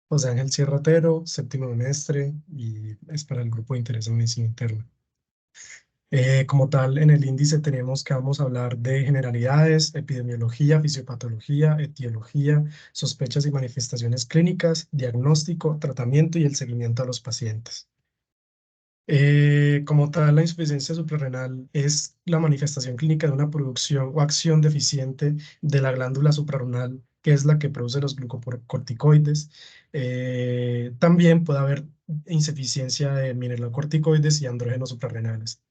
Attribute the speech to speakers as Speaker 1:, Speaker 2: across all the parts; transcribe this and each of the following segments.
Speaker 1: José Ángel Sierra Otero, séptimo semestre y es para el grupo de interés en medicina interna. Como tal, en el índice tenemos que vamos a hablar de generalidades, epidemiología, fisiopatología, etiología, sospechas y manifestaciones clínicas, diagnóstico, tratamiento y el seguimiento a los pacientes. Como tal, la insuficiencia suprarrenal es la manifestación clínica de una producción o acción deficiente de la glándula suprarrenal, que es la que produce los glucocorticoides. También puede haber insuficiencia de mineralocorticoides y andrógenos suprarrenales.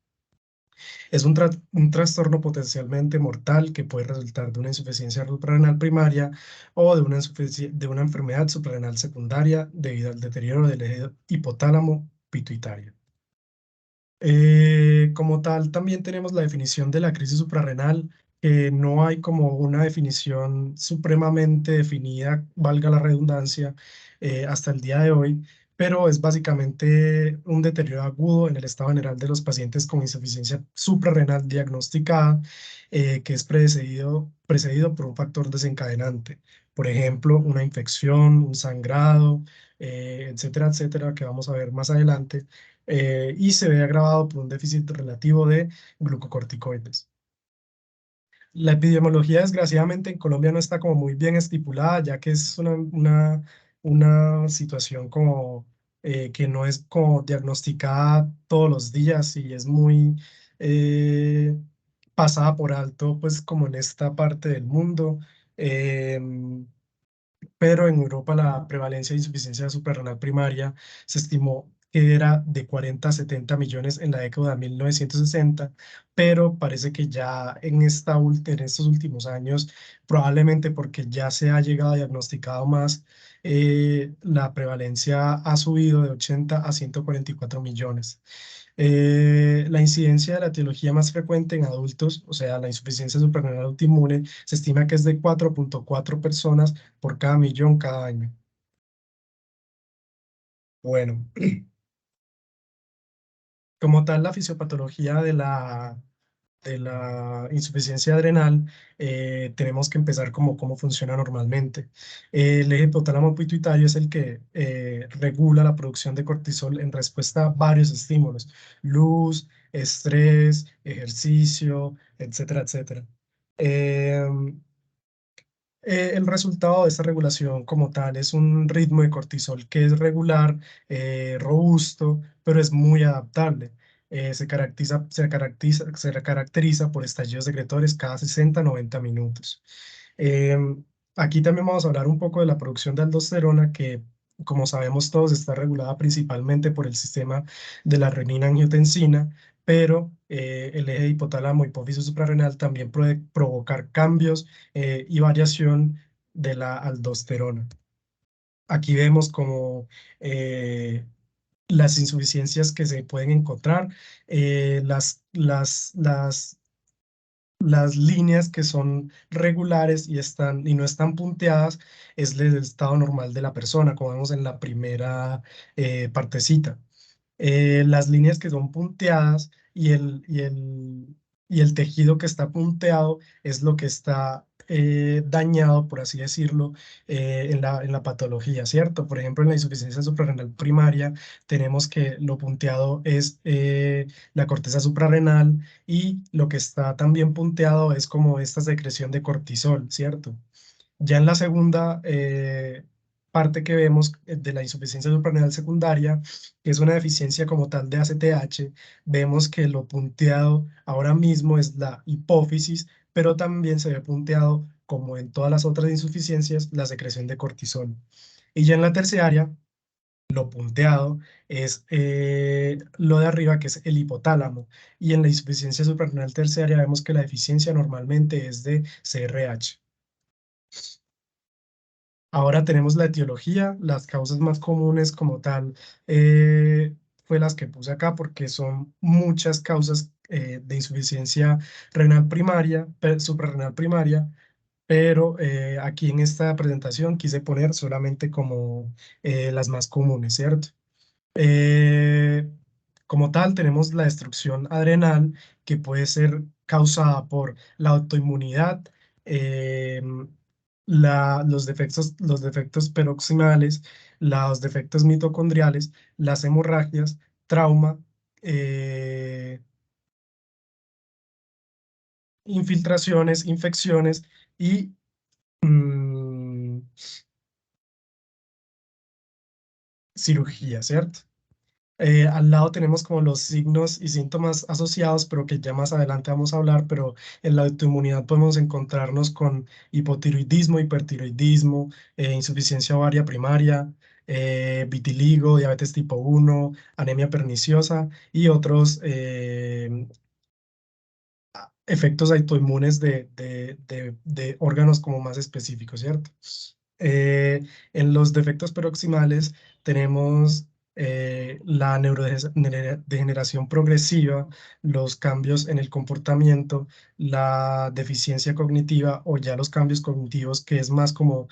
Speaker 1: Es un trastorno potencialmente mortal que puede resultar de una insuficiencia suprarrenal primaria o de una enfermedad suprarrenal secundaria debido al deterioro del eje hipotálamo pituitario. Como tal, también tenemos la definición de la crisis suprarrenal, que no hay como una definición supremamente definida, valga la redundancia, hasta el día de hoy, pero es básicamente un deterioro agudo en el estado general de los pacientes con insuficiencia suprarrenal diagnosticada, que es precedido por un factor desencadenante, por ejemplo, una infección, un sangrado, etcétera, etcétera, que vamos a ver más adelante y se ve agravado por un déficit relativo de glucocorticoides. La epidemiología, desgraciadamente, en Colombia no está como muy bien estipulada, ya que es una situación como que no es como diagnosticada todos los días y es muy eh, pasada por alto, pues como en esta parte del mundo. Em, pero en Europa la prevalencia de insuficiencia suprarrenal primaria se estimó que era de 40 a 70 millones en la década de 1960, pero parece que ya en estos últimos años, probablemente porque ya se ha llegado a diagnosticado más, la prevalencia ha subido de 80 a 144 millones. La incidencia de la etiología más frecuente en adultos, o sea, la insuficiencia suprarrenal autoinmune, se estima que es de 4.4 personas por cada millón cada año. Bueno, como tal, la fisiopatología de la insuficiencia adrenal, tenemos que empezar como cómo funciona normalmente. El eje hipotálamo pituitario es el que regula la producción de cortisol en respuesta a varios estímulos, luz, estrés, ejercicio, etcétera, etcétera. Em, el resultado de esta regulación como tal es un ritmo de cortisol que es regular, robusto, pero es muy adaptable. Se caracteriza por estallidos secretorios cada 60-90 minutos. Em, Aquí también vamos a hablar un poco de la producción de aldosterona, que como sabemos todos está regulada principalmente por el sistema de la renina-angiotensina, pero el eje hipotálamo hipófisis suprarrenal también puede provocar cambios y variación de la aldosterona. Aquí vemos como las insuficiencias que se pueden encontrar, las líneas que son regulares y no están punteadas es el estado normal de la persona, como vemos en la primera partecita. Las líneas que son punteadas y el tejido que está punteado es lo que está dañado, por así decirlo, en la patología, ¿cierto? Por ejemplo, en la insuficiencia suprarrenal primaria tenemos que lo punteado es la corteza suprarrenal y lo que está también punteado es como esta secreción de cortisol, ¿cierto? Ya en la segunda parte que vemos de la insuficiencia suprarrenal secundaria, que es una deficiencia como tal de ACTH, vemos que lo punteado ahora mismo es la hipófisis, pero también se ve punteado, como en todas las otras insuficiencias, la secreción de cortisol. Y ya en la terciaria, lo punteado es lo de arriba, que es el hipotálamo. Y en la insuficiencia suprarrenal terciaria vemos que la deficiencia normalmente es de CRH. Ahora tenemos la etiología, las causas más comunes como tal, fue las que puse acá porque son muchas causas de insuficiencia renal primaria, suprarrenal primaria, pero aquí en esta presentación quise poner solamente como las más comunes, ¿cierto? Eh, Como tal, tenemos la destrucción adrenal que puede ser causada por la autoinmunidad, los defectos peroximales, los defectos mitocondriales, las hemorragias, trauma, eh, infiltraciones, infecciones y mm, cirugía, ¿cierto? Al lado tenemos como los signos y síntomas asociados, pero que ya más adelante vamos a hablar, pero en la autoinmunidad podemos encontrarnos con hipotiroidismo, hipertiroidismo, insuficiencia ovaria primaria, vitiligo, diabetes tipo 1, anemia perniciosa y otros efectos autoinmunes de órganos como más específicos, ¿cierto? Eh, en los defectos paroximales tenemos la neurodegeneración progresiva, los cambios en el comportamiento, la deficiencia cognitiva o ya los cambios cognitivos, que es más como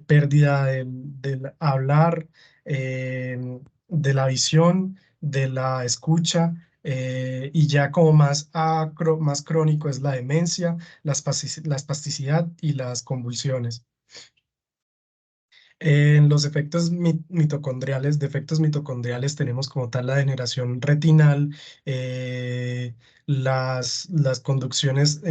Speaker 1: pérdida del hablar, de la visión, de la escucha. Y ya como más crónico es la demencia, la espasticidad y las convulsiones. En los efectos mitocondriales, defectos mitocondriales, tenemos como tal la degeneración retinal, eh, las conducciones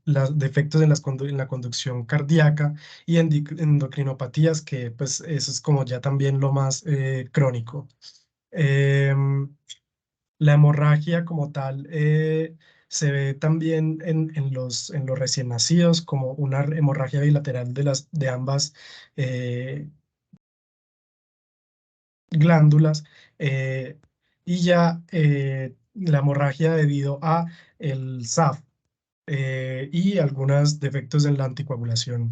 Speaker 1: los defectos en la conducción cardíaca y endocrinopatías, que pues eso es como ya también lo más crónico. Em, la hemorragia como tal se ve también en los recién nacidos como una hemorragia bilateral de ambas glándulas y ya la hemorragia debido a el SAF y algunos defectos en la anticoagulación.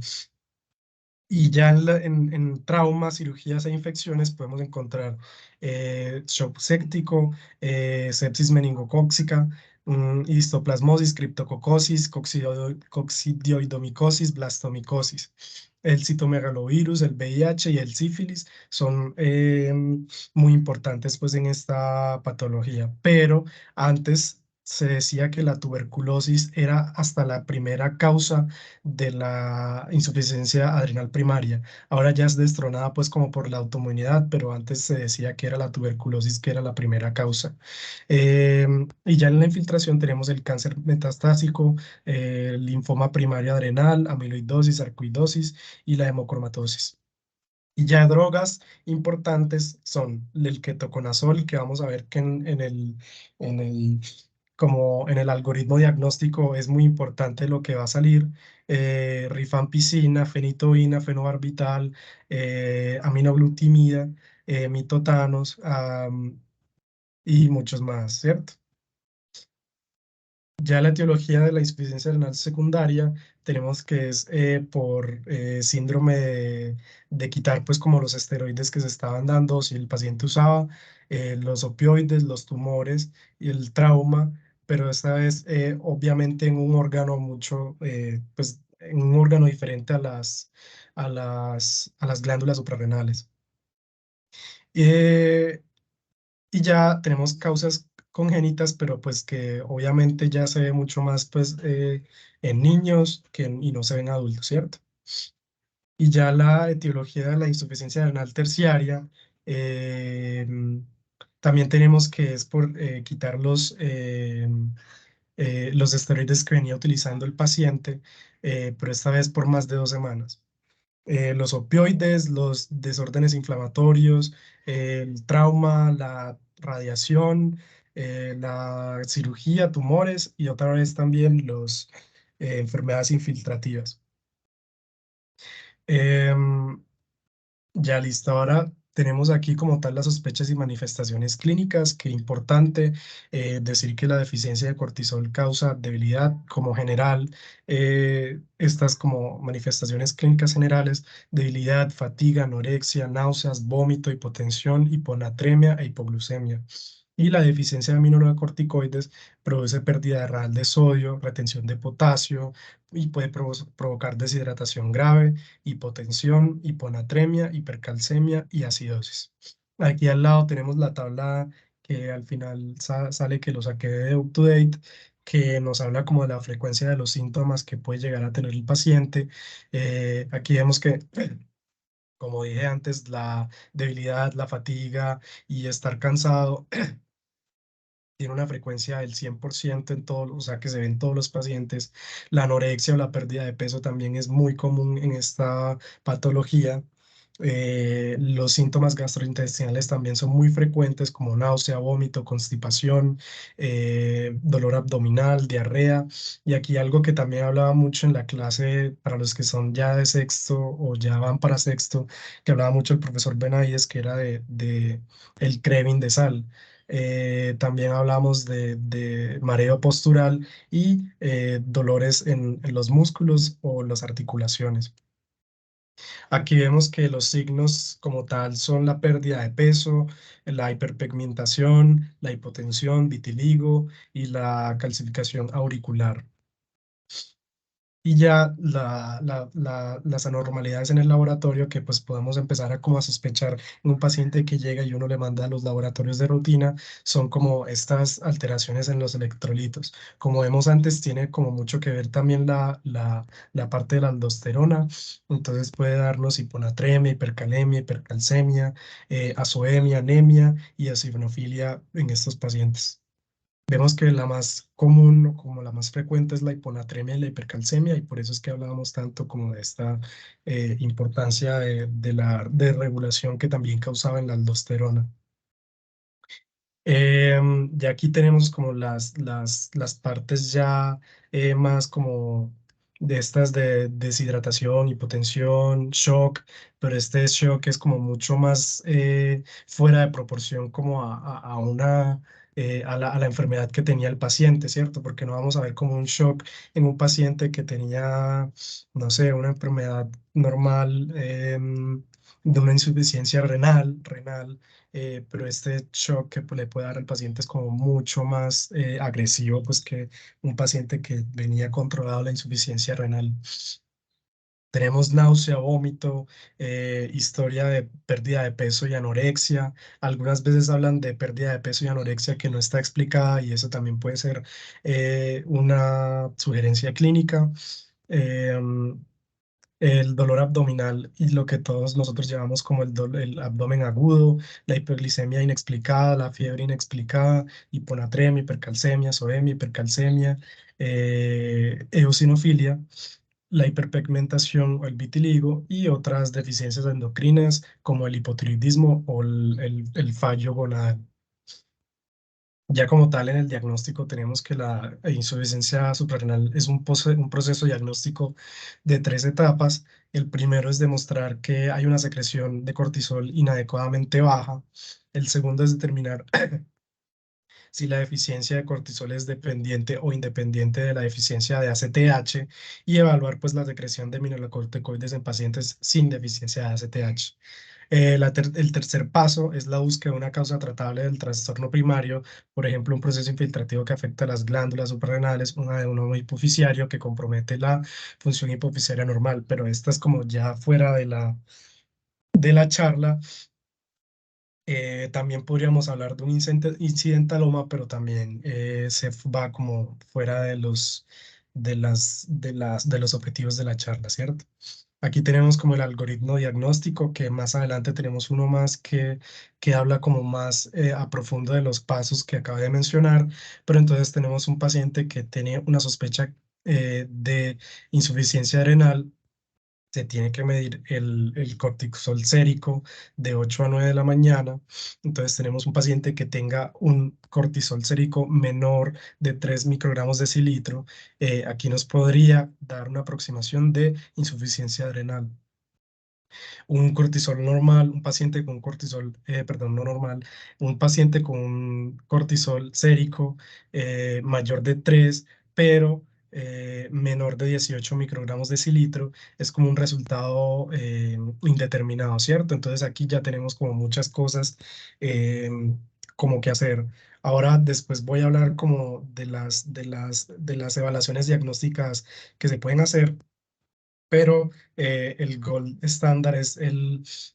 Speaker 1: Y ya en traumas, cirugías e infecciones podemos encontrar shock séptico, sepsis meningocóxica, histoplasmosis, criptococosis, coccidioidomicosis, blastomicosis. El citomegalovirus, el VIH y el sífilis son muy importantes pues en esta patología, pero antes se decía que la tuberculosis era hasta la primera causa de la insuficiencia adrenal primaria. Ahora ya es destronada pues como por la autoinmunidad, pero antes se decía que era la tuberculosis que era la primera causa. Y ya en la infiltración tenemos el cáncer metastásico, linfoma primario adrenal, amiloidosis, sarcoidosis y la hemocromatosis. Y ya drogas importantes son el ketoconazol, que vamos a ver que en el, como en el algoritmo diagnóstico es muy importante lo que va a salir, rifampicina, fenitoína, fenobarbital, aminoglutamida, mitotanos, y muchos más, ¿cierto? Ya la etiología de la insuficiencia renal secundaria tenemos que es por síndrome de quitar pues como los esteroides que se estaban dando, si el paciente usaba los opioides, los tumores y el trauma, pero esta vez obviamente en un órgano pues en un órgano diferente a las glándulas suprarrenales. Eh, y ya tenemos causas congénitas, pero pues que obviamente ya se ve mucho más pues en niños y no se ven adultos, ¿cierto? Y ya la etiología de la insuficiencia renal terciaria, eh, también tenemos que es por quitar los esteroides que venía utilizando el paciente, pero esta vez por más de 2 semanas. Los opioides, los desórdenes inflamatorios, el trauma, la radiación, la cirugía, tumores y otra vez también los enfermedades infiltrativas. Em, ya listo, ahora tenemos aquí como tal las sospechas y manifestaciones clínicas, que importante decir que la deficiencia de cortisol causa debilidad como general, estas como manifestaciones clínicas generales, debilidad, fatiga, anorexia, náuseas, vómito, hipotensión, hiponatremia e hipoglucemia. Y la deficiencia de aminoglucocorticoides produce pérdida real de sodio, retención de potasio y puede provocar deshidratación grave, hipotensión, hiponatremia, hipercalcemia y acidosis. Aquí al lado tenemos la tabla que al final sale que lo saqué de UpToDate, que nos habla como de la frecuencia de los síntomas que puede llegar a tener el paciente. Aquí vemos que, como dije antes, la debilidad, la fatiga y estar cansado tiene una frecuencia del 100% en todos, o sea, que se ve en todos los pacientes. La anorexia o la pérdida de peso también es muy común en esta patología. Los síntomas gastrointestinales también son muy frecuentes, como náusea, vómito, constipación, dolor abdominal, diarrea. Y aquí algo que también hablaba mucho en la clase para los que son ya de sexto o ya van para sexto, que hablaba mucho el profesor Benavides, que era de el craving de sal. También hablamos de mareo postural y dolores en los músculos o las articulaciones. Aquí vemos que los signos como tal son la pérdida de peso, la hiperpigmentación, la hipotensión, vitiligo y la calcificación auricular. Y ya las anormalidades en el laboratorio que pues podemos empezar a como a sospechar en un paciente que llega y uno le manda a los laboratorios de rutina son como estas alteraciones en los electrolitos. Como vemos antes, tiene como mucho que ver también la parte de la aldosterona, entonces puede darnos hiponatremia, hipercalemia, hipercalcemia, azoemia, anemia y eosinofilia en estos pacientes. Vemos que la más común o como la más frecuente es la hiponatremia y la hipercalcemia y por eso es que hablábamos tanto como de esta importancia de la desregulación que también causaba en la aldosterona. Ya aquí tenemos como las partes ya más como de estas de deshidratación, hipotensión, shock, pero este shock es como mucho más fuera de proporción como a una, a la enfermedad que tenía el paciente, ¿cierto? Porque no vamos a ver como un shock en un paciente que tenía, no sé, una enfermedad normal, de una insuficiencia renal, pero este shock que pues, le puede dar al paciente es como mucho más agresivo pues que un paciente que venía controlado la insuficiencia renal. Tenemos náusea, vómito, historia de pérdida de peso y anorexia. Algunas veces hablan de pérdida de peso y anorexia que no está explicada y eso también puede ser una sugerencia clínica. Em, el dolor abdominal y lo que todos nosotros llevamos como el abdomen agudo, la hiperglicemia inexplicada, la fiebre inexplicada, hiponatremia, hipercalcemia, soemia, hipercalcemia, eosinofilia, la hiperpigmentación o el vitiligo y otras deficiencias endocrinas como el hipotiroidismo o el fallo gonadal. Ya como tal, en el diagnóstico tenemos que la insuficiencia suprarrenal es un proceso diagnóstico de tres etapas. El primero es demostrar que hay una secreción de cortisol inadecuadamente baja. El segundo es determinar si la deficiencia de cortisol es dependiente o independiente de la deficiencia de ACTH y evaluar pues la secreción de mineralocorticoides en pacientes sin deficiencia de ACTH. El tercer paso es la búsqueda de una causa tratable del trastorno primario, por ejemplo, un proceso infiltrativo que afecta a las glándulas suprarrenales, una de un hipoficiario que compromete la función hipofisiaria normal, pero esta es como ya fuera de la charla. También podríamos hablar de un incidentaloma, pero también va como fuera de los objetivos de la charla, ¿cierto? Aquí tenemos como el algoritmo diagnóstico, que más adelante tenemos uno más que habla como más a profundo de los pasos que acabé de mencionar, pero entonces tenemos un paciente que tiene una sospecha de insuficiencia renal. Se tiene que medir el cortisol sérico de 8 a 9 de la mañana. Entonces tenemos un paciente que tenga un cortisol sérico menor de 3 microgramos decilitro. Aquí nos podría dar una aproximación de insuficiencia adrenal. Un cortisol normal, un paciente con cortisol, perdón, no normal, un paciente con un cortisol sérico mayor de 3 pero menor de 18 microgramos decilitro, es como un resultado indeterminado, ¿cierto? Entonces aquí ya tenemos como muchas cosas eh, como que hacer. Ahora después voy a hablar como de las evaluaciones diagnósticas que se pueden hacer, pero el gold estándar es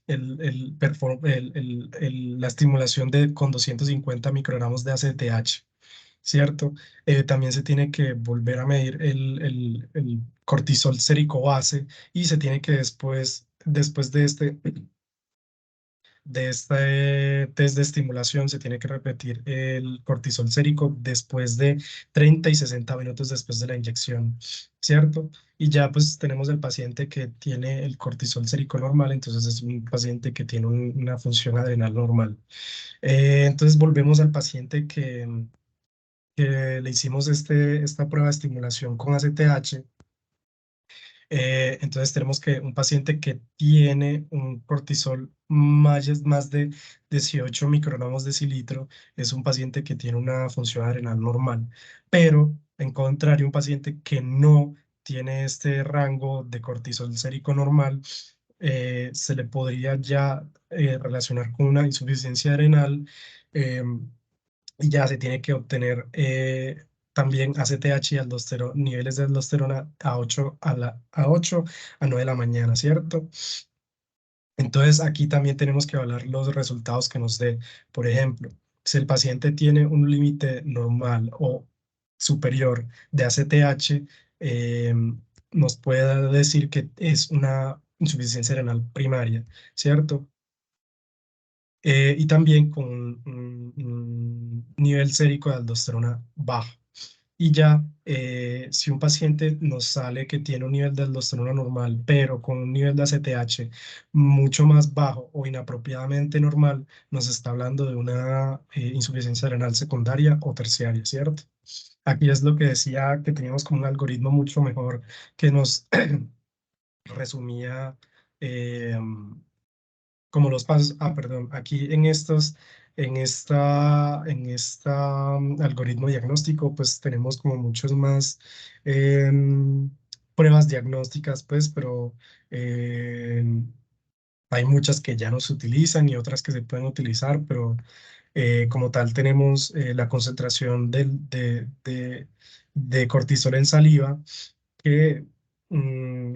Speaker 1: la estimulación con 250 microgramos de ACTH. ¿cierto? También se tiene que volver a medir el cortisol sérico base y se tiene que después de este test de estimulación, se tiene que repetir el cortisol sérico después de 30 y 60 minutos después de la inyección, ¿cierto? Y ya pues tenemos el paciente que tiene el cortisol sérico normal, entonces es un paciente que tiene una función adrenal normal. Entonces volvemos al paciente que le hicimos esta prueba de estimulación con ACTH. Entonces tenemos que un paciente que tiene un cortisol más de 18 microgramos decilitro es un paciente que tiene una función adrenal normal, pero en contrario, un paciente que no tiene este rango de cortisol sérico normal, se le podría ya relacionar con una insuficiencia adrenal. Y ya se tiene que obtener también ACTH y niveles de aldosterona a 8 a 9 de la mañana, ¿cierto? Entonces aquí también tenemos que evaluar los resultados que nos dé. Por ejemplo, si el paciente tiene un límite normal o superior de ACTH, nos puede decir que es una insuficiencia renal primaria, ¿cierto? Y también con un nivel sérico de aldosterona bajo. Y ya, si un paciente nos sale que tiene un nivel de aldosterona normal, pero con un nivel de ACTH mucho más bajo o inapropiadamente normal, nos está hablando de una insuficiencia renal secundaria o terciaria, ¿cierto? Aquí es lo que decía que teníamos como un algoritmo mucho mejor que nos resumía eh, como los pasos, perdón, aquí en esta algoritmo diagnóstico, pues tenemos como muchos más pruebas diagnósticas, pues, pero hay muchas que ya no se utilizan y otras que se pueden utilizar, pero como tal tenemos la concentración de cortisol en saliva que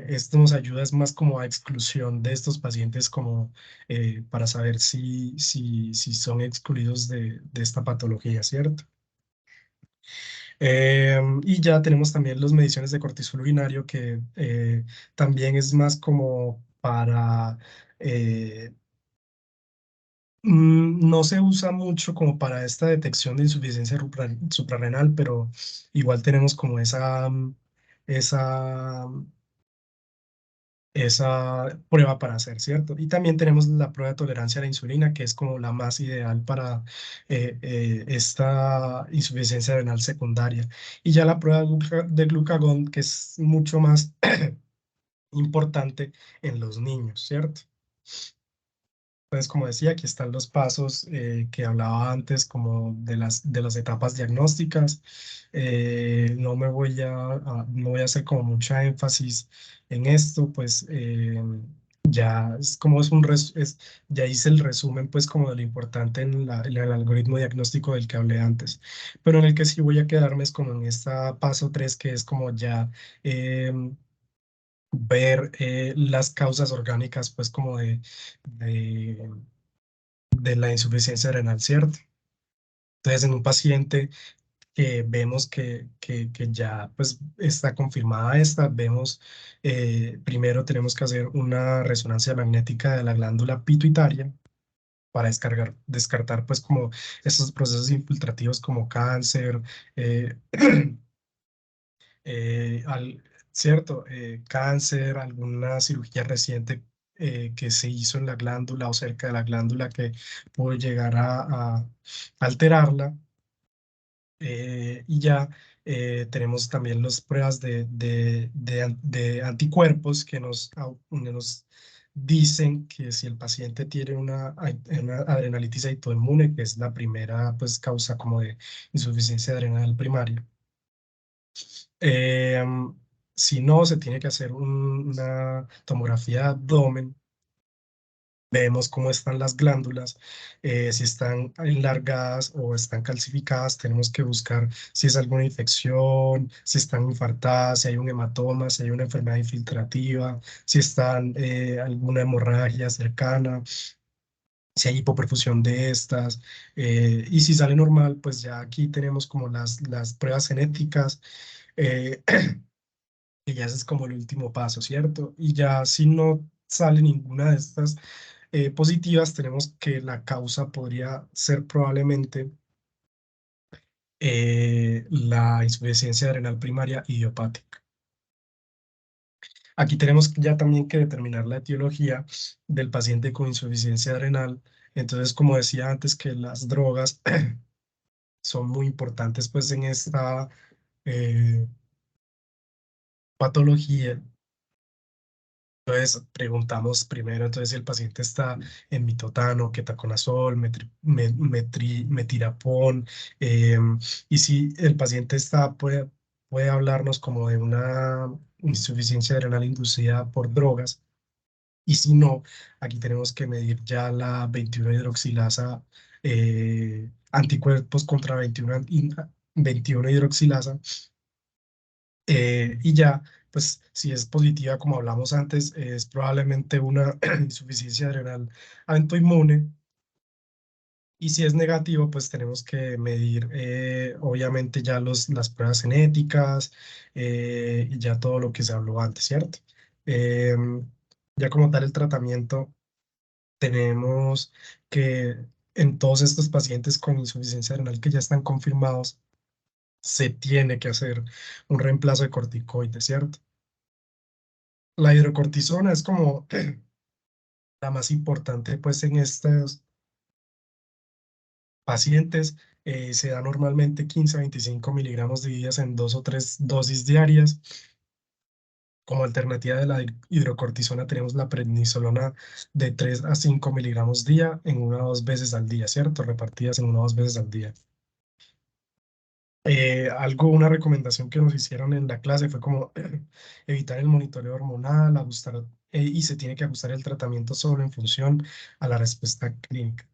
Speaker 1: esto nos ayuda es más como a exclusión de estos pacientes como para saber si son excluidos de esta patología, ¿cierto? Y ya tenemos también las mediciones de cortisol urinario que también es más como para... no se usa mucho como para esta detección de insuficiencia suprarrenal, pero igual tenemos como esa esa prueba para hacer, ¿cierto? Y también tenemos la prueba de tolerancia a la insulina, que es como la más ideal para esta insuficiencia renal secundaria. Y ya la prueba de glucagón, que es mucho más importante en los niños, ¿cierto? Pues como decía, aquí están los pasos que hablaba antes, como de las etapas diagnósticas. No voy a hacer como mucha énfasis en esto, pues ya es como ya hice el resumen, pues como de lo importante en el algoritmo diagnóstico del que hablé antes. Pero en el que sí voy a quedarme es como en esta paso 3 que es como ya ver las causas orgánicas, pues como de de la insuficiencia renal, ¿cierto? Entonces, en un paciente que vemos que ya pues está confirmada esta, vemos, primero tenemos que hacer una resonancia magnética de la glándula pituitaria para descartar pues como esos procesos infiltrativos como cáncer, eh, ¿cierto? Cáncer, alguna cirugía reciente que se hizo en la glándula o cerca de la glándula que puede llegar a alterarla. Y ya tenemos también las pruebas de anticuerpos que nos dicen que si el paciente tiene una adrenalitis autoinmune, que es la primera pues, causa como de insuficiencia adrenal primaria. Eh, si no, se tiene que hacer una tomografía de abdomen. Vemos cómo están las glándulas, si están enlargadas o están calcificadas. Tenemos que buscar si es alguna infección, si están infartadas, si hay un hematoma, si hay una enfermedad infiltrativa, si están alguna hemorragia cercana. si hay hipoperfusión de estas, y si sale normal, pues ya aquí tenemos como las pruebas genéticas, eh, que ya ese es como el último paso, ¿cierto? Y ya si no sale ninguna de estas positivas, tenemos que la causa podría ser probablemente la insuficiencia renal primaria idiopática. Aquí tenemos ya también que determinar la etiología del paciente con insuficiencia renal. Entonces, como decía antes, que las drogas son muy importantes pues en esta eh, patología. Entonces preguntamos primero entonces si el paciente está en mitotano, ketoconazol, metirapón, y si el paciente está, puede hablarnos como de una insuficiencia renal inducida por drogas. Y si no, aquí tenemos que medir ya la 21 hidroxilasa, anticuerpos contra 21 hidroxilasa, y ya, pues si es positiva, como hablamos antes, es probablemente una insuficiencia renal autoinmune. Y si es negativo, pues tenemos que medir, obviamente, ya las pruebas genéticas, y ya todo lo que se habló antes, ¿cierto? Ya como tal el tratamiento, tenemos que en todos estos pacientes con insuficiencia renal que ya están confirmados, se tiene que hacer un reemplazo de corticoides, ¿cierto? La hidrocortisona es como la más importante pues en estos pacientes. Se da normalmente 15 a 25 miligramos divididas en dos o tres dosis diarias. Como alternativa de la hidrocortisona tenemos la prednisolona de 3 a 5 miligramos día en una o dos veces al día, ¿cierto? Repartidas en una o dos veces al día. Una recomendación que nos hicieron en la clase fue como evitar el monitoreo hormonal, ajustar, y se tiene que ajustar el tratamiento solo en función a la respuesta clínica.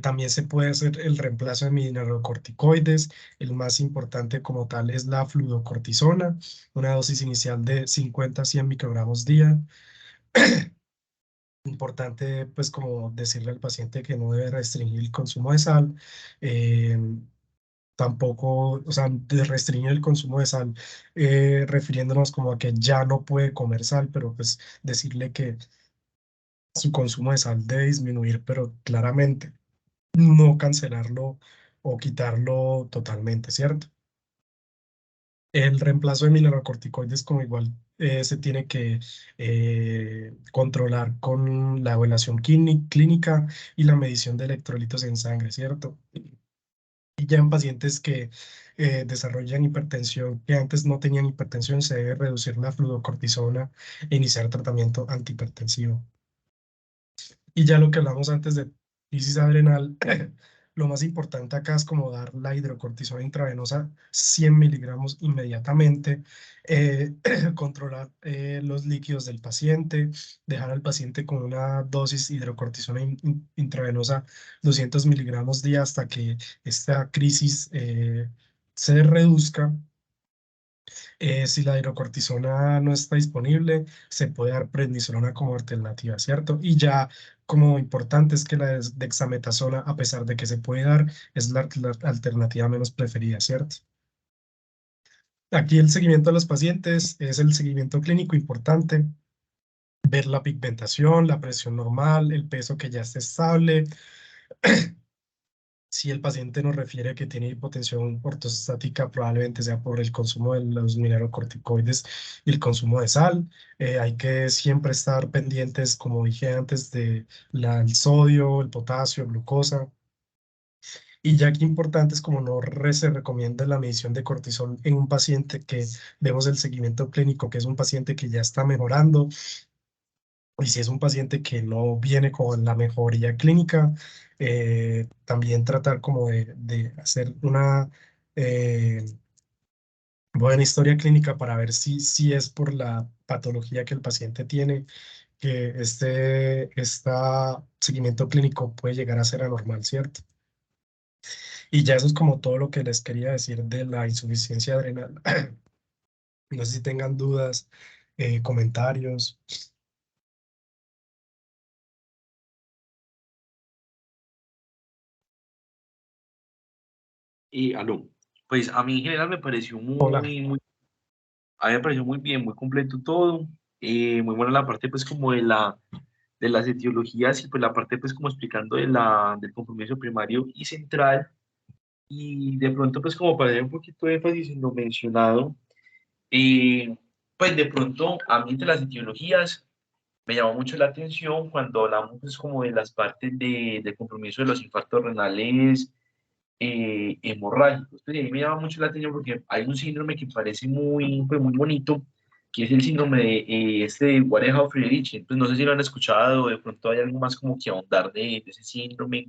Speaker 1: También se puede hacer el reemplazo de mineralocorticoides. El más importante como tal es la fluocortisona, una dosis inicial de 50 a 100 microgramos día. Importante pues como decirle al paciente que no debe restringir el consumo de sal. eh, Tampoco, o sea, de restringir el consumo de sal, refiriéndonos como a que ya no puede comer sal, pero pues decirle que su consumo de sal debe disminuir, pero claramente no cancelarlo o quitarlo totalmente, ¿cierto? El reemplazo de mineralocorticoides como igual, se tiene que controlar con la evaluación clínica y la medición de electrolitos en sangre, ¿cierto? Y ya en pacientes que desarrollan hipertensión, que antes no tenían hipertensión, se debe reducir la fluocortisona e iniciar tratamiento antihipertensivo. Y ya lo que hablamos antes de crisis adrenal, lo más importante acá es como dar la hidrocortisona intravenosa 100 miligramos inmediatamente, controlar los líquidos del paciente, dejar al paciente con una dosis hidrocortisona intravenosa 200 miligramos día hasta que esta crisis se reduzca. Si la hidrocortisona no está disponible, se puede dar prednisolona como alternativa, ¿cierto? Y ya como importante es que la dexametasona, a pesar de que se puede dar, es la alternativa menos preferida, ¿cierto? Aquí el seguimiento de los pacientes es el seguimiento clínico importante, ver la pigmentación, la presión normal, el peso que ya esté estable. Si el paciente nos refiere que tiene hipotensión ortostática, probablemente sea por el consumo de los mineralocorticoides y el consumo de sal. Hay que siempre estar pendientes, como dije antes, de el sodio, el potasio, glucosa. Y ya que importante es como no se recomienda la medición de cortisol en un paciente que vemos el seguimiento clínico, que es un paciente que ya está mejorando. Y si es un paciente que no viene con la mejoría clínica, también tratar como de hacer una eh, buena historia clínica para ver si es por la patología que el paciente tiene, que seguimiento clínico puede llegar a ser anormal, ¿cierto? Y ya eso es como todo lo que les quería decir de la insuficiencia adrenal. No sé si tengan dudas, comentarios.
Speaker 2: Aló. Pues a mí en general me pareció
Speaker 1: Hola.
Speaker 2: a mí me pareció muy bien, muy completo todo, muy buena la parte pues como de las etiologías y pues la parte pues como explicando del compromiso primario y central, y de pronto pues como para dar un poquito de énfasis en lo mencionado, eh, pues de pronto a mí entre las etiologías me llamó mucho la atención cuando hablamos pues como de las partes de compromiso de los infartos renales hemorrágicos. Pues, y a mí me llama mucho la atención porque hay un síndrome que parece muy, pues, muy bonito, que es el síndrome de Warehouse-Friedrich. Pues no sé si lo han escuchado, de pronto hay algo más como que ahondar de ese síndrome,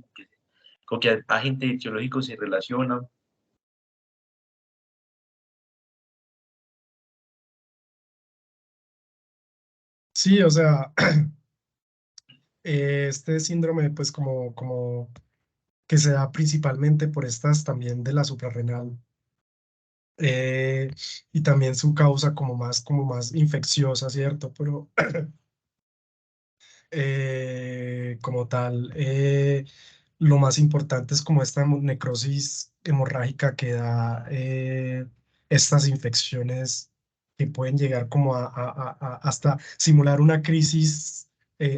Speaker 2: con que agentes etiológicos se relacionan.
Speaker 1: Sí, o sea, este síndrome, pues como que se da principalmente por estas también de la suprarrenal, eh, y también su causa como más infecciosa, ¿cierto? Pero como tal, lo más importante es como esta necrosis hemorrágica que da estas infecciones que pueden llegar como hasta simular una crisis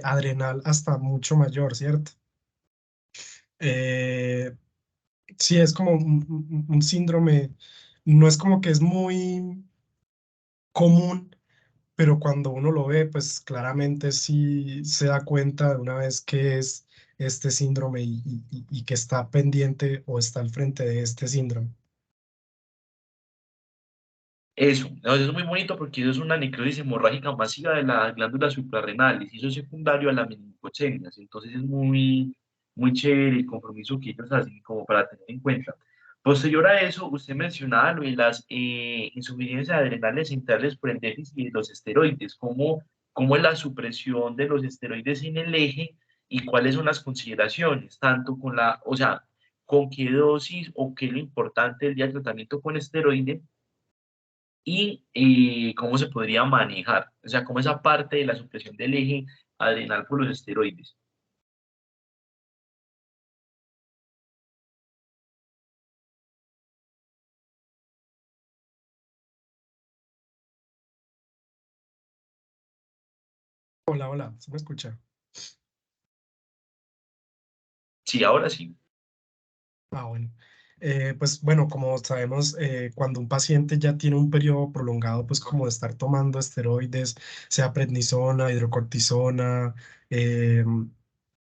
Speaker 1: adrenal hasta mucho mayor, ¿cierto? Eh, sí, es como un síndrome, no es como que es muy común, pero cuando uno lo ve, pues claramente sí se da cuenta de una vez que es este síndrome y que está pendiente o está al frente de este síndrome.
Speaker 2: Eso, no, eso es muy bonito porque eso es una necrosis hemorrágica masiva de las glándulas suprarrenales y eso es secundario a las meningococemias. Entonces es muy chévere el compromiso que ellos hacen como para tener en cuenta. Posterior a eso, usted mencionaba lo de las insuficiencias adrenales centrales por el déficit de los esteroides, cómo es la supresión de los esteroides en el eje y cuáles son las consideraciones, tanto con o sea, con qué dosis o qué es lo importante del día de tratamiento con esteroide y cómo se podría manejar, o sea, cómo esa parte de la supresión del eje adrenal por los esteroides.
Speaker 1: Hola, hola, ¿se me escucha?
Speaker 2: Sí, ahora sí.
Speaker 1: Ah, bueno. Pues bueno, como sabemos, cuando un paciente ya tiene un periodo prolongado, pues como de estar tomando esteroides, sea prednisona, hidrocortisona, eh,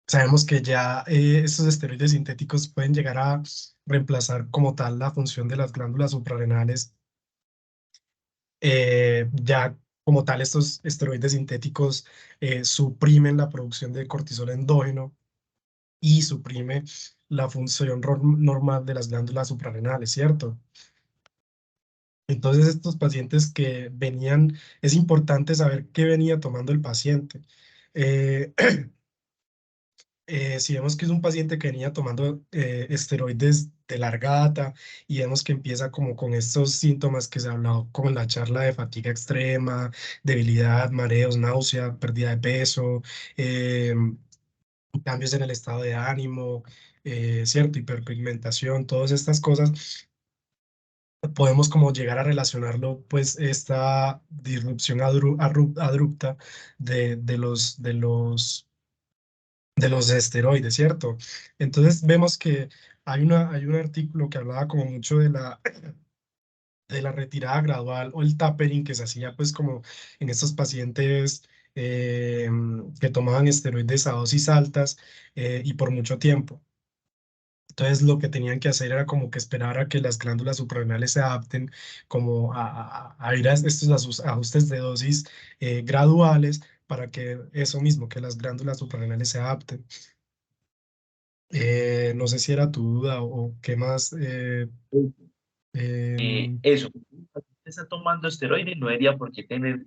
Speaker 1: sabemos que ya estos esteroides sintéticos pueden llegar a reemplazar como tal la función de las glándulas suprarrenales. Ya como tal, estos esteroides sintéticos suprimen la producción de cortisol endógeno y suprime la función normal de las glándulas suprarrenales, ¿cierto? Entonces, estos pacientes que venían, es importante saber qué venía tomando el paciente. Eh, si vemos que es un paciente que venía tomando esteroides de larga data y vemos que empieza como con estos síntomas que se ha hablado como en la charla de fatiga extrema, debilidad, mareos, náusea, pérdida de peso, cambios en el estado de ánimo, cierto, hiperpigmentación, todas estas cosas, podemos como llegar a relacionarlo, pues, esta disrupción abrupta de los esteroides, ¿cierto? Entonces vemos que hay un artículo que hablaba como mucho de la retirada gradual o el tapering que se hacía pues como en estos pacientes que tomaban esteroides a dosis altas y por mucho tiempo. Entonces lo que tenían que hacer era como que esperar a que las glándulas suprarrenales se adapten como a ir a estos ajustes de dosis graduales para que eso mismo, que las glándulas suprarrenales se adapten. No sé si era tu duda o qué más. Em,
Speaker 2: Eso, si el paciente está tomando esteroides, no debería por qué tener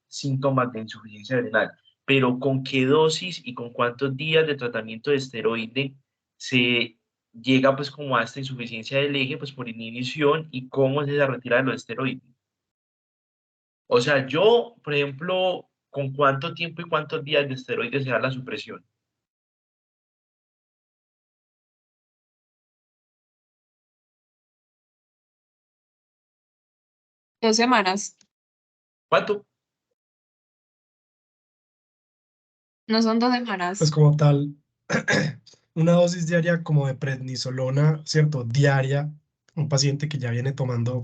Speaker 2: síntomas de insuficiencia adrenal, pero con qué dosis y con cuántos días de tratamiento de esteroide se llega pues como a esta insuficiencia del eje, pues por inhibición y cómo es esa retirada de los esteroides. O sea, yo, por ejemplo, ¿con cuánto tiempo y cuántos días de esteroides se da la supresión?
Speaker 3: 2 semanas,
Speaker 2: ¿Cuánto?
Speaker 3: no son dos
Speaker 1: Pues
Speaker 3: semanas.
Speaker 1: como tal, una dosis diaria como de prednisolona, ¿cierto? Diaria, un paciente que ya viene tomando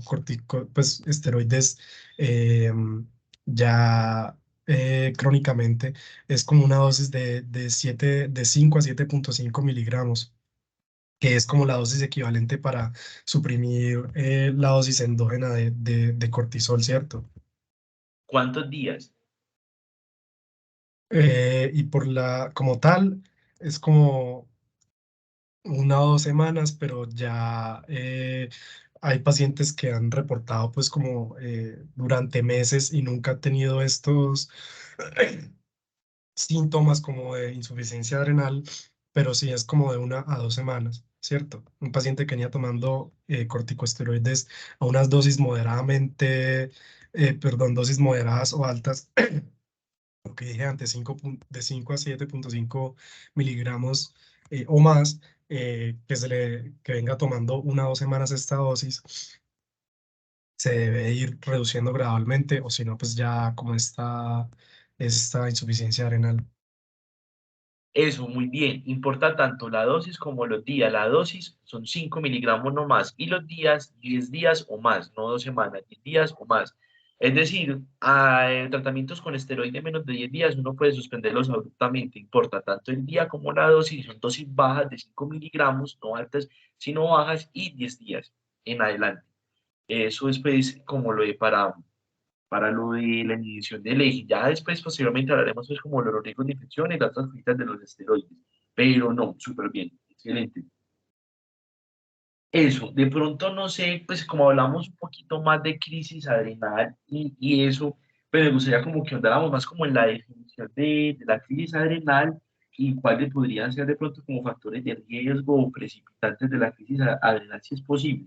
Speaker 1: pues, esteroides eh, ya crónicamente, es como una dosis de 5 a 7,5 miligramos, que es como la dosis equivalente para suprimir la dosis endógena de cortisol, ¿cierto?
Speaker 2: ¿Cuántos días?
Speaker 1: Y como tal, es como 1 o 2 semanas, pero ya hay pacientes que han reportado pues como durante meses y nunca han tenido estos síntomas como de insuficiencia adrenal, pero sí es como de 1 a 2 semanas, ¿cierto? Un paciente que venía tomando corticosteroides a unas dosis dosis moderadas o altas, lo que dije antes, de 5 a 7,5 miligramos o más, que venga tomando 1 o 2 semanas esta dosis, se debe ir reduciendo gradualmente, o si no, pues ya como esta insuficiencia adrenal.
Speaker 2: Eso, muy bien. Importa tanto la dosis como los días. La dosis son 5 miligramos no más y los días 10 días o más, no 2 semanas, 10 días o más. Es decir, tratamientos con esteroide menos de 10 días uno puede suspenderlos abruptamente. Importa tanto el día como la dosis. Son dosis bajas de 5 miligramos, no altas, sino bajas y 10 días en adelante. Eso es pues como lo de para lo de la inhibición del eje. Ya después, posteriormente, hablaremos pues como los riesgos de infección y las otras cositas de los esteroides. Pero no, súper bien, excelente. Eso, de pronto no sé, pues como hablamos un poquito más de crisis adrenal y eso, pero me gustaría como que andáramos más como en la definición de la crisis adrenal y cuáles podrían ser de pronto como factores de riesgo o precipitantes de la crisis adrenal, si es posible.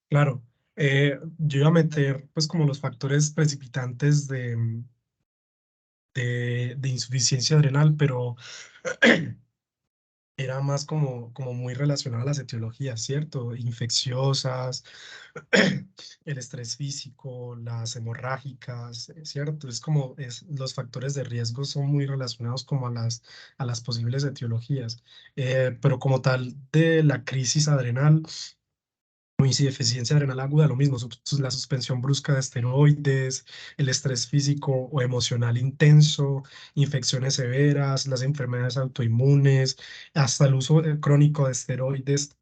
Speaker 1: Claro, yo iba a meter pues como los factores precipitantes de insuficiencia adrenal, pero era más como muy relacionado a las etiologías, ¿cierto? Infecciosas, el estrés físico, las hemorrágicas, ¿cierto? Los factores de riesgo son muy relacionados como a las posibles etiologías. Pero como tal de la crisis adrenal, insuficiencia adrenal aguda, lo mismo, la suspensión brusca de esteroides, el estrés físico o emocional intenso, infecciones severas, las enfermedades autoinmunes, hasta el uso crónico de esteroides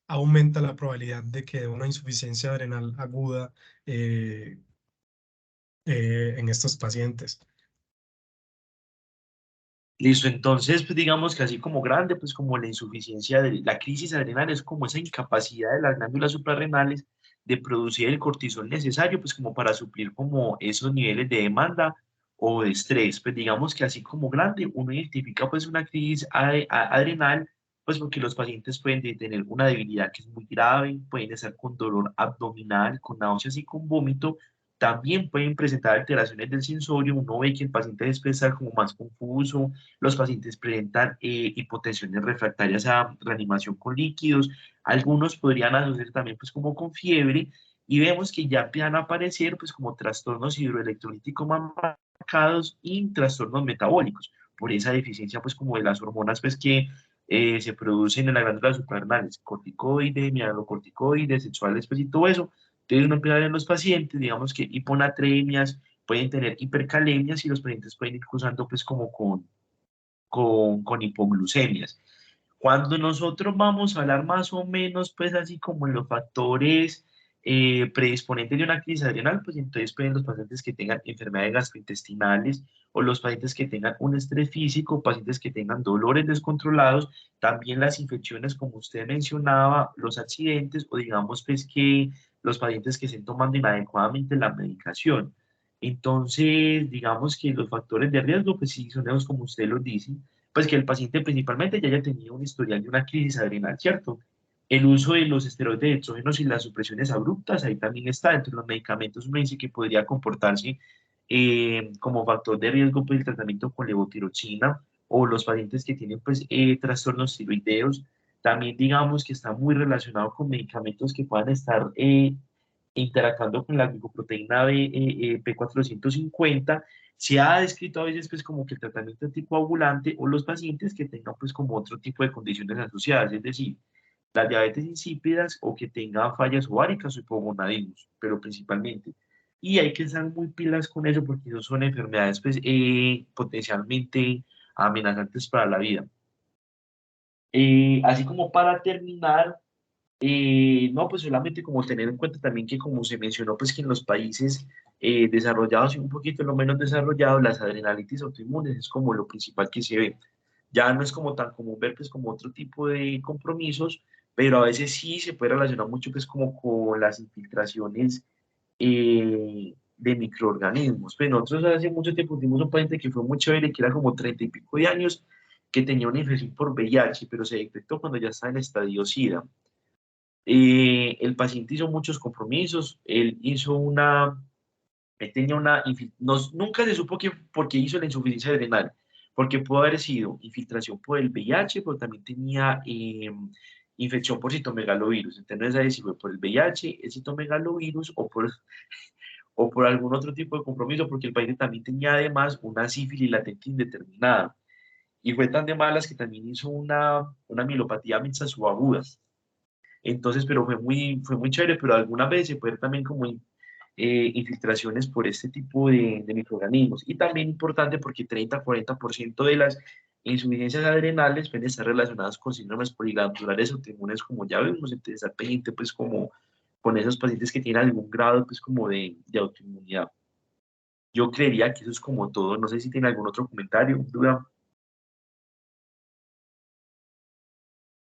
Speaker 1: aumenta la probabilidad de que una insuficiencia adrenal aguda eh, en estos pacientes.
Speaker 2: Listo, entonces, pues digamos que así como grande, pues como la insuficiencia de la crisis adrenal es como esa incapacidad de las glándulas suprarrenales de producir el cortisol necesario, pues como para suplir como esos niveles de demanda o de estrés. Pues digamos que así como grande, uno identifica pues una crisis adrenal, pues porque los pacientes pueden tener una debilidad que es muy grave, pueden estar con dolor abdominal, con náuseas y con vómito, también pueden presentar alteraciones del sensorio, uno ve que el paciente después está como más confuso, los pacientes presentan hipotensiones refractarias a reanimación con líquidos, algunos podrían asociar también pues como con fiebre y vemos que ya empiezan a aparecer pues como trastornos hidroelectrolíticos más marcados y trastornos metabólicos por esa deficiencia pues como de las hormonas pues que se producen en las glándulas suprarrenales, corticoides, mineralocorticoides, sexuales pues y todo eso. Entonces uno empieza a ver en los pacientes, digamos que hiponatremias, pueden tener hipercalemias y los pacientes pueden ir cruzando pues como con hipoglucemias. Cuando nosotros vamos a hablar más o menos, pues así como en los factores predisponentes de una crisis adrenal, pues entonces pueden los pacientes que tengan enfermedades gastrointestinales o los pacientes que tengan un estrés físico, pacientes que tengan dolores descontrolados, también las infecciones, como usted mencionaba, los accidentes o digamos pues que los pacientes que estén tomando inadecuadamente la medicación. Entonces, digamos que los factores de riesgo, pues sí, son esos como usted los dice, pues que el paciente principalmente ya haya tenido un historial de una crisis adrenal, ¿cierto? El uso de los esteroides exógenos y las supresiones abruptas, ahí también está, entre los medicamentos uno dice que podría comportarse como factor de riesgo pues, el tratamiento con levotiroxina o los pacientes que tienen pues trastornos tiroideos, también digamos que está muy relacionado con medicamentos que puedan estar interactuando con la glicoproteína B, P450. Se ha descrito a veces pues como que el tratamiento anticoagulante o los pacientes que tengan pues como otro tipo de condiciones asociadas, es decir, las diabetes insípidas o que tengan fallas ováricas o hipogonadismos, pero principalmente. Y hay que estar muy pilas con eso porque eso son enfermedades pues, potencialmente amenazantes para la vida. Así como para terminar, no, pues solamente como tener en cuenta también que como se mencionó, pues que en los países desarrollados y un poquito lo menos desarrollados, las adrenalitis autoinmunes es como lo principal que se ve. Ya no es como tan común ver pues como otro tipo de compromisos, pero a veces sí se puede relacionar mucho pues como con las infiltraciones de microorganismos. Pues nosotros hace mucho tiempo tuvimos un paciente que fue muy chévere, que era como 30 y pico de años, que tenía una infección por VIH, pero se detectó cuando ya estaba en estadio SIDA. El paciente hizo muchos compromisos, él hizo una, él tenía una, nunca se supo que, por qué hizo la insuficiencia renal, porque pudo haber sido infiltración por el VIH, pero también tenía infección por citomegalovirus. Entonces no sabe si fue por el VIH, el citomegalovirus o por algún otro tipo de compromiso, porque el paciente también tenía además una sífilis latente indeterminada. Y fue tan de malas que también hizo una mielopatía mixta subagudas. Entonces, pero fue muy chévere, pero algunas veces se puede ver también como infiltraciones por este tipo de microorganismos. Y también importante porque 30-40% de las insuficiencias adrenales pueden estar relacionadas con síndromes poliglandulares autoinmunes, como ya vemos, entonces estar pendiente pues como con esos pacientes que tienen algún grado pues como de autoinmunidad. Yo creería que eso es como todo. No sé si tiene algún otro comentario, duda.